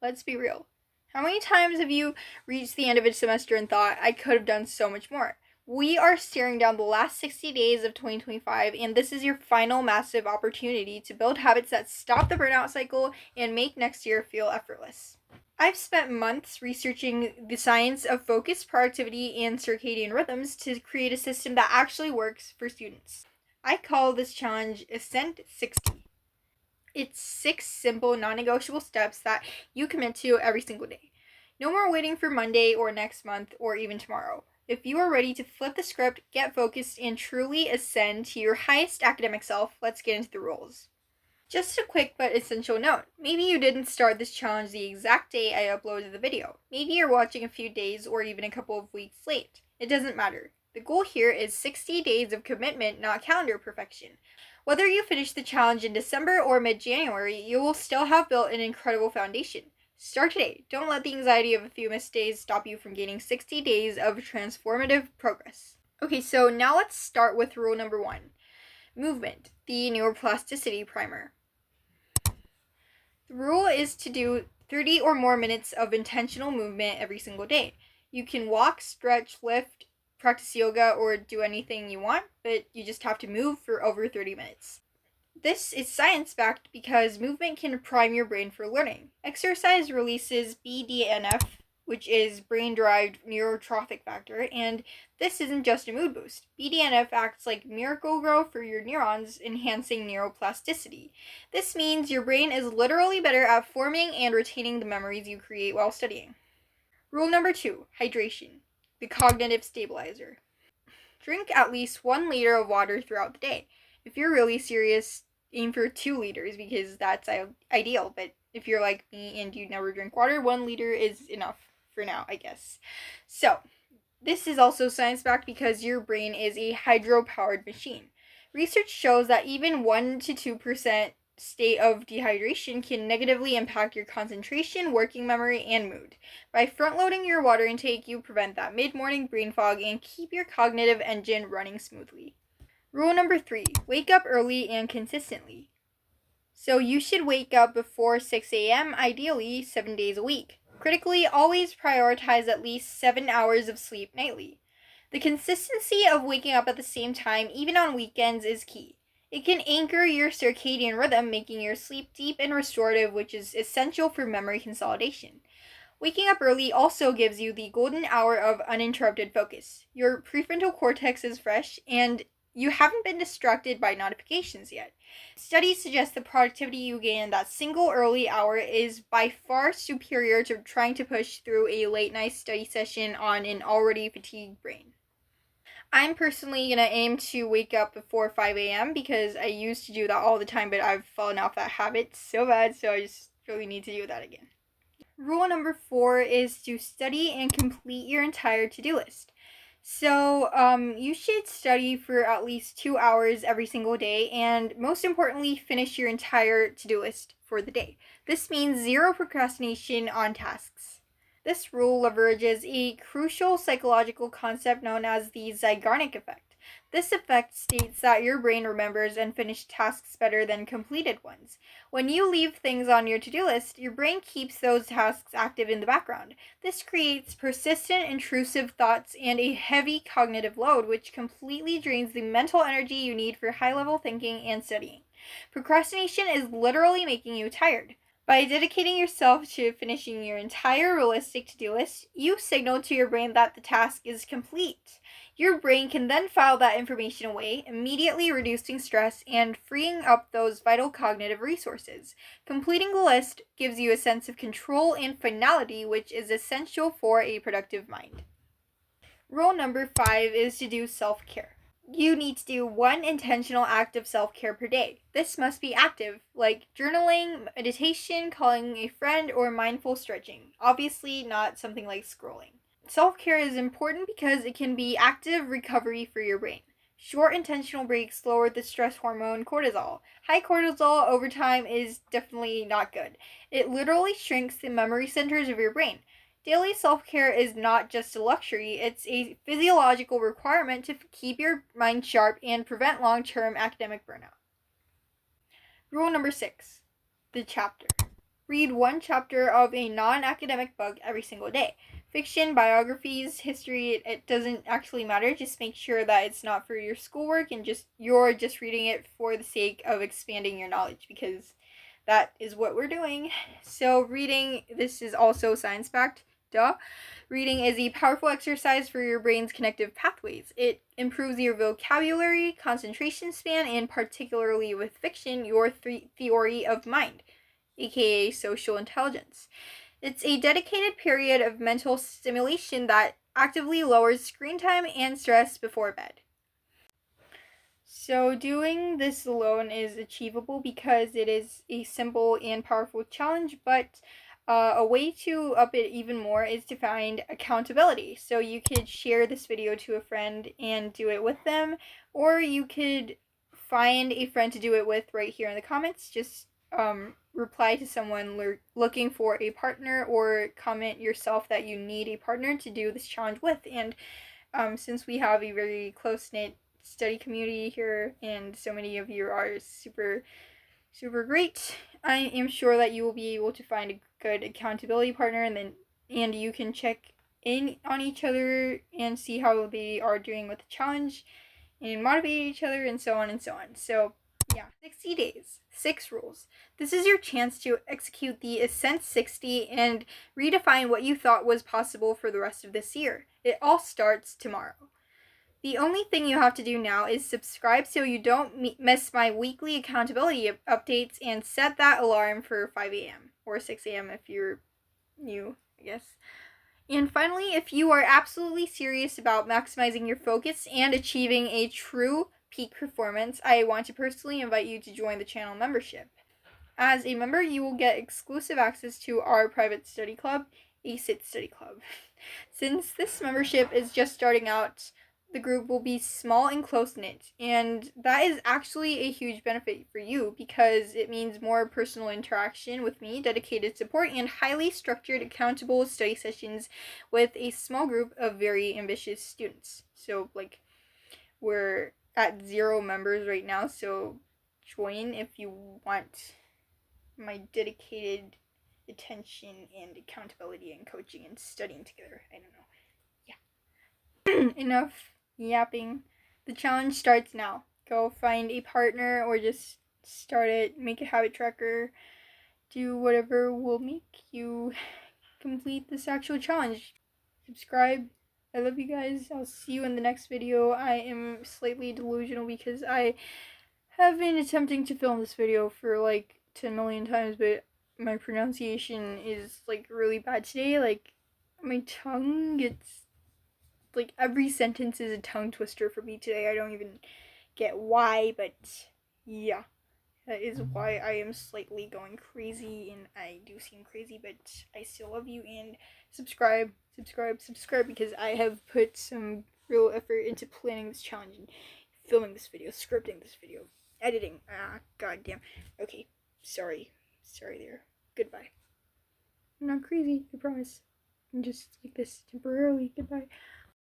Let's be real. How many times have you reached the end of a semester and thought, I could have done so much more? We are staring down the last 60 days of 2025, and this is your final massive opportunity to build habits that stop the burnout cycle and make next year feel effortless. I've spent months researching the science of focus, productivity, and circadian rhythms to create a system that actually works for students. I call this challenge Ascent 60. It's 6 simple, non negotiable steps that you commit to every single day. No more waiting for Monday or next month or even tomorrow. If you are ready to flip the script, get focused, and truly ascend to your highest academic self, let's get into the rules. Just a quick but essential note. Maybe you didn't start this challenge the exact day I uploaded the video. Maybe you're watching a few days or even a couple of weeks late. It doesn't matter. The goal here is 60 days of commitment, not calendar perfection. Whether you finish the challenge in December or mid-January, you will still have built an incredible foundation. Start today. Don't let the anxiety of a few missed days stop you from gaining 60 days of transformative progress. Okay, so now let's start with rule number 1. Movement, the neuroplasticity primer. The rule is to do 30 or more minutes of intentional movement every single day. You can walk, stretch, lift, practice yoga, or do anything you want, but you just have to move for over 30 minutes. This is science-backed because movement can prime your brain for learning. Exercise releases BDNF, which is brain-derived neurotrophic factor, and this isn't just a mood boost. BDNF acts like Miracle-Gro for your neurons, enhancing neuroplasticity. This means your brain is literally better at forming and retaining the memories you create while studying. Rule number 2, hydration, the cognitive stabilizer. Drink at least 1 liter of water throughout the day. If you're really serious, aim for 2 liters because that's ideal, but if you're like me and you never drink water, 1 liter is enough for now, I guess. So, this is also science-backed because your brain is a hydro-powered machine. Research shows that even 1 to 2% state of dehydration can negatively impact your concentration, working memory, and mood. By front-loading your water intake, you prevent that mid-morning brain fog and keep your cognitive engine running smoothly. Rule number 3, wake up early and consistently. So you should wake up before 6 a.m., ideally 7 days a week. Critically, always prioritize at least 7 hours of sleep nightly. The consistency of waking up at the same time, even on weekends, is key. It can anchor your circadian rhythm, making your sleep deep and restorative, which is essential for memory consolidation. Waking up early also gives you the golden hour of uninterrupted focus. Your prefrontal cortex is fresh, and you haven't been distracted by notifications yet. Studies suggest the productivity you gain in that single early hour is by far superior to trying to push through a late night study session on an already fatigued brain. I'm personally going to aim to wake up before 5 a.m. because I used to do that all the time, but I've fallen off that habit so bad, so I just really need to do that again. Rule number 4 is to study and complete your entire to-do list. So, you should study for at least 2 hours every single day, and most importantly, finish your entire to-do list for the day. This means zero procrastination on tasks. This rule leverages a crucial psychological concept known as the Zeigarnik effect. This effect states that your brain remembers unfinished tasks better than completed ones. When you leave things on your to-do list, your brain keeps those tasks active in the background. This creates persistent, intrusive thoughts and a heavy cognitive load, which completely drains the mental energy you need for high-level thinking and studying. Procrastination is literally making you tired. By dedicating yourself to finishing your entire realistic to-do list, you signal to your brain that the task is complete. Your brain can then file that information away, immediately reducing stress and freeing up those vital cognitive resources. Completing the list gives you a sense of control and finality, which is essential for a productive mind. Rule number 5 is to do self-care. You need to do 1 intentional act of self-care per day. This must be active, like journaling, meditation, calling a friend, or mindful stretching. Obviously, not something like scrolling. Self-care is important because it can be active recovery for your brain. Short intentional breaks lower the stress hormone cortisol. High cortisol over time is definitely not good. It literally shrinks the memory centers of your brain. Daily self-care is not just a luxury, it's a physiological requirement to keep your mind sharp and prevent long-term academic burnout. Rule number 6, the chapter. Read one chapter of a non-academic book every single day. Fiction, biographies, history, it doesn't actually matter. Just make sure that it's not for your schoolwork and you're just reading it for the sake of expanding your knowledge, because that is what we're doing. So reading, this is also science-backed. Duh. Reading is a powerful exercise for your brain's connective pathways. It improves your vocabulary, concentration span, and particularly with fiction, your theory of mind, aka social intelligence. It's a dedicated period of mental stimulation that actively lowers screen time and stress before bed. So, doing this alone is achievable because it is a simple and powerful challenge, but a way to up it even more is to find accountability. So, you could share this video to a friend and do it with them, or you could find a friend to do it with right here in the comments. Just reply to someone looking for a partner, or comment yourself that you need a partner to do this challenge with. And since we have a very close-knit study community here and so many of you are super great, I am sure that you will be able to find a good accountability partner, and you can check in on each other and see how they are doing with the challenge and motivate each other, and so on and so on. So yeah, 60 days, 6 rules. This is your chance to execute the Ascent 60 and redefine what you thought was possible for the rest of this year. It all starts tomorrow. The only thing you have to do now is subscribe so you don't miss my weekly accountability updates, and set that alarm for 5 a.m. or 6 a.m. if you're new, I guess. And finally, if you are absolutely serious about maximizing your focus and achieving a true peak performance, I want to personally invite you to join the channel membership. As a member, you will get exclusive access to our private study club, a SIT study club. Since this membership is just starting out, the group will be small and close-knit, and that is actually a huge benefit for you because it means more personal interaction with me, dedicated support, and highly structured, accountable study sessions with a small group of very ambitious students. So, we're at 0 members right now, so join if you want my dedicated attention and accountability and coaching and studying together. I don't know. Enough yapping. The challenge starts now. Go find a partner or just start it. Make a habit tracker. Do whatever will make you complete this actual challenge. Subscribe. I love you guys. I'll see you in the next video. I am slightly delusional because I have been attempting to film this video for 10 million times, but my pronunciation is really bad today. My tongue gets every sentence is a tongue twister for me today. I don't even get why, but yeah, that is why I am slightly going crazy, and I do seem crazy, but I still love you. And subscribe, because I have put some real effort into planning this challenge and filming this video, scripting this video, editing. Goddamn. Okay, sorry there. Goodbye. I'm not crazy, I promise. I'm just like this temporarily. Goodbye.